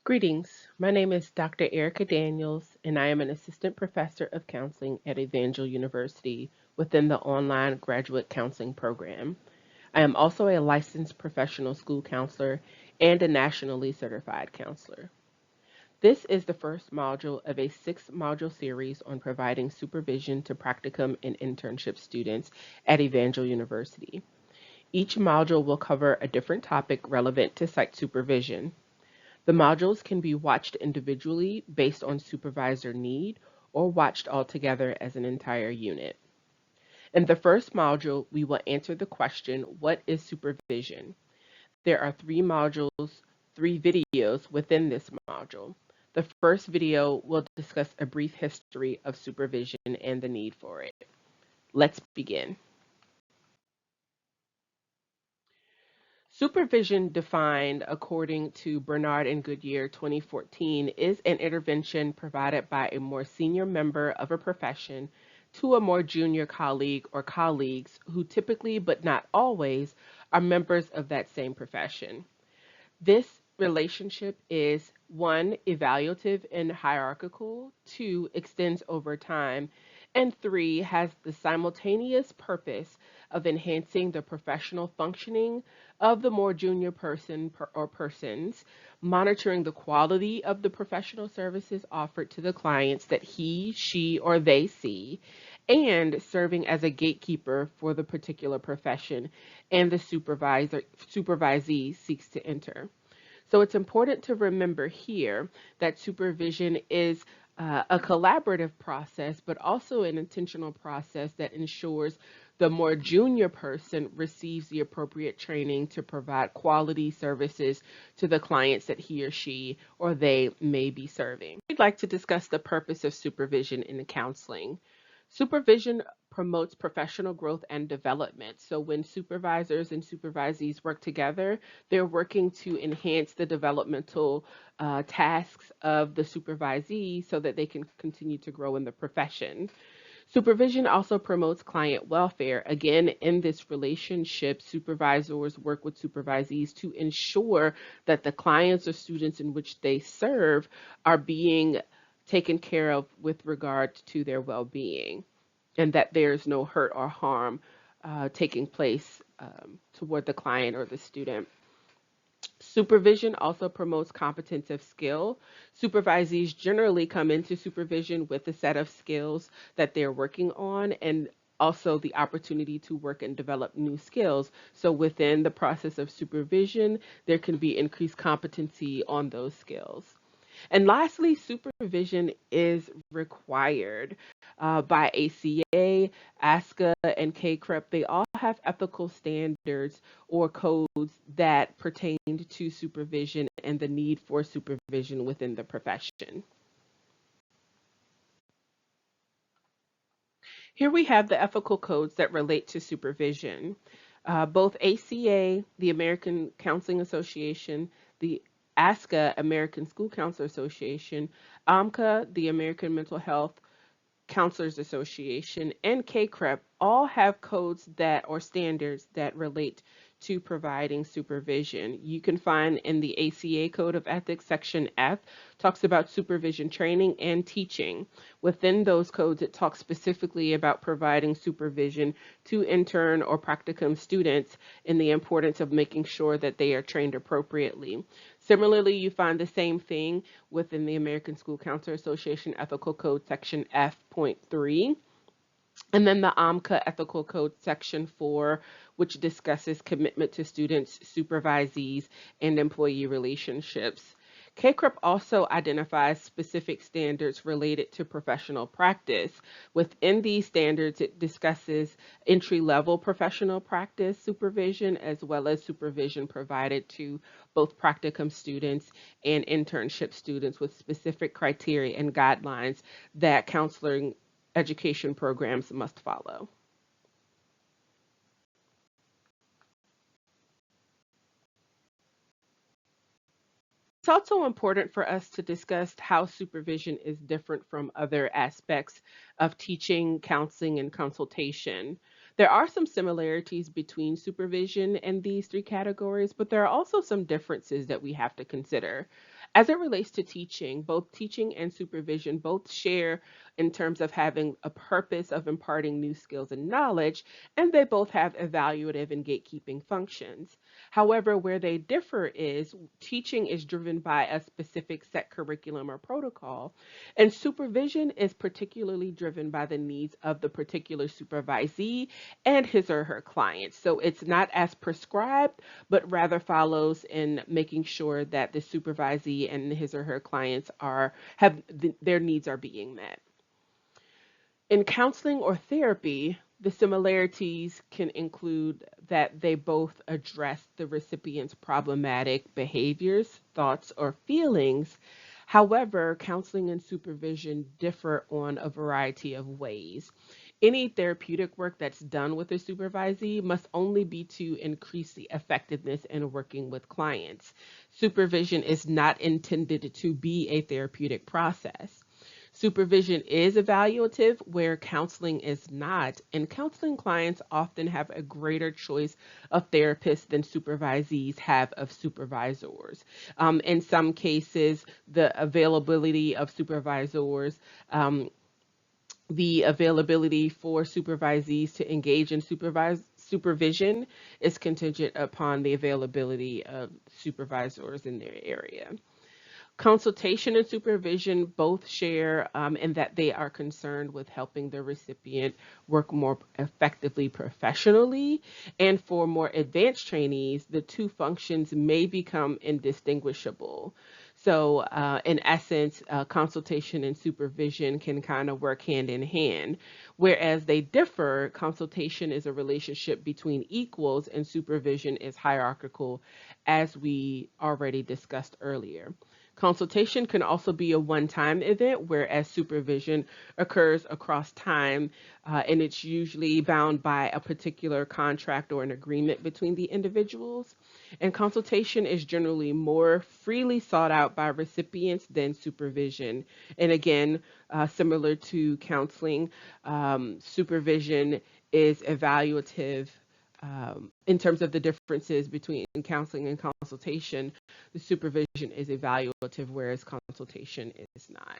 Greetings. My name is Dr. Erica Daniels, and I am an assistant professor of counseling at Evangel University within the online graduate counseling program. I am also a licensed professional school counselor and a nationally certified counselor. This is the first module of a six-module series on providing supervision to practicum and internship students at Evangel University. Each module will cover a different topic relevant to site supervision. The modules can be watched individually based on supervisor need or watched all together as an entire unit. In the first module, we will answer the question, what is supervision? There are three videos within this module. The first video will discuss a brief history of supervision and the need for it. Let's begin. Supervision, defined according to Bernard and Goodyear 2014, is an intervention provided by a more senior member of a profession to a more junior colleague or colleagues who typically, but not always, are members of that same profession. This relationship is one, evaluative and hierarchical, two, extends over time, and three, has the simultaneous purpose of enhancing the professional functioning of the more junior person or persons, monitoring the quality of the professional services offered to the clients that he, she, or they see, and serving as a gatekeeper for the particular profession and the supervisee seeks to enter. So it's important to remember here that supervision is a collaborative process, but also an intentional process that ensures the more junior person receives the appropriate training to provide quality services to the clients that he or she or they may be serving. We'd like to discuss the purpose of supervision in counseling. Supervision promotes professional growth and development. So when supervisors and supervisees work together, they're working to enhance the developmental tasks of the supervisee so that they can continue to grow in the profession. Supervision also promotes client welfare. Again, in this relationship, supervisors work with supervisees to ensure that the clients or students in which they serve are being taken care of with regard to their well-being, and that there's no hurt or harm taking place toward the client or the student. Supervision also promotes competence of skill. Supervisees generally come into supervision with a set of skills that they're working on, and also the opportunity to work and develop new skills. So within the process of supervision, there can be increased competency on those skills. And lastly, supervision is required by ACA, ASCA, and KCREP. They all have ethical standards or codes that pertain to supervision and the need for supervision within the profession. Here we have the ethical codes that relate to supervision. Both ACA, the American Counseling Association, the ASCA, American School Counselor Association, AMCA, the American Mental Health Counselors Association, and KCREP all have codes that or standards that relate to providing supervision. You can find in the ACA Code of Ethics, Section F, talks about supervision training and teaching. Within those codes, it talks specifically about providing supervision to intern or practicum students and the importance of making sure that they are trained appropriately. Similarly, you find the same thing within the American School Counselor Association Ethical Code Section F.3. And then the AMCA Ethical Code Section 4, which discusses commitment to students, supervisees, and employee relationships. KCREP also identifies specific standards related to professional practice. Within these standards, it discusses entry-level professional practice supervision as well as supervision provided to both practicum students and internship students with specific criteria and guidelines that counseling education programs must follow. It's also important for us to discuss how supervision is different from other aspects of teaching, counseling, and consultation. There are some similarities between supervision and these three categories, but there are also some differences that we have to consider. As it relates to teaching, both teaching and supervision both share in terms of having a purpose of imparting new skills and knowledge, and they both have evaluative and gatekeeping functions. However, where they differ is teaching is driven by a specific set curriculum or protocol, and supervision is particularly driven by the needs of the particular supervisee and his or her client. So it's not as prescribed, but rather follows in making sure that the supervisee and his or her clients their needs are being met. In counseling or therapy, the similarities can include that they both address the recipient's problematic behaviors, thoughts, or feelings. However, counseling and supervision differ on a variety of ways. Any therapeutic work that's done with a supervisee must only be to increase the effectiveness in working with clients. Supervision is not intended to be a therapeutic process. Supervision is evaluative, where counseling is not, and counseling clients often have a greater choice of therapists than supervisees have of supervisors. In some cases, um, the availability for supervisees to engage in supervision is contingent upon the availability of supervisors in their area. Consultation and supervision both share in that they are concerned with helping the recipient work more effectively professionally. And for more advanced trainees, the two functions may become indistinguishable. So, in essence, consultation and supervision can kind of work hand in hand. Whereas they differ, consultation is a relationship between equals and supervision is hierarchical, as we already discussed earlier. Consultation can also be a one-time event, whereas supervision occurs across time, and it's usually bound by a particular contract or an agreement between the individuals. And consultation is generally more freely sought out by recipients than supervision. And again, similar to counseling, supervision is evaluative. In terms of the differences between counseling and consultation, the supervision is evaluative, whereas consultation is not.